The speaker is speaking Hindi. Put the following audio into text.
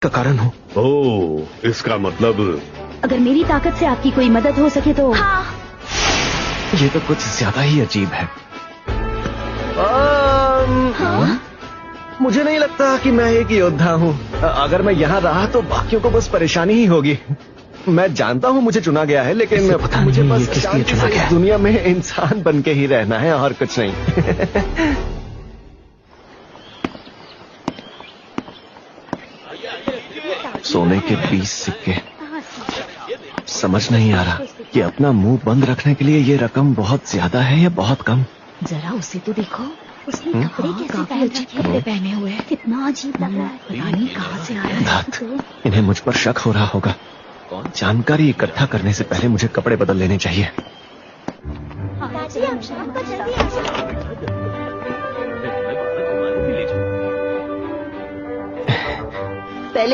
का कारण हूँ। ओह, इसका मतलब अगर मेरी ताकत से आपकी कोई मदद हो सके तो। हाँ। ये तो कुछ ज्यादा ही अजीब है। हाँ? मुझे नहीं लगता कि मैं एक योद्धा हूँ। अगर मैं यहाँ रहा तो बाकियों को बस परेशानी ही होगी। मैं जानता हूँ मुझे चुना गया है, लेकिन पता मुझे नहीं बस ये किस लिए शांति चुना से गया इस है। दुनिया में इंसान बन के ही रहना है और कुछ नहीं। सोने के 20 सिक्के। समझ नहीं आ रहा कि अपना मुंह बंद रखने के लिए ये रकम बहुत ज्यादा है या बहुत कम। जरा उसे तो देखो, उसने कपड़े कैसे पहन रखे कपड़े पहने हुए हैं। कितना अजीब लग रहा है। पता नहीं कहाँ से आया है। धत, इन्हें मुझ पर शक हो रहा होगा। जानकारी इकट्ठा करने से पहले मुझे कपड़े बदल लेने चाहिए। दादी, आप शाम को जल्दी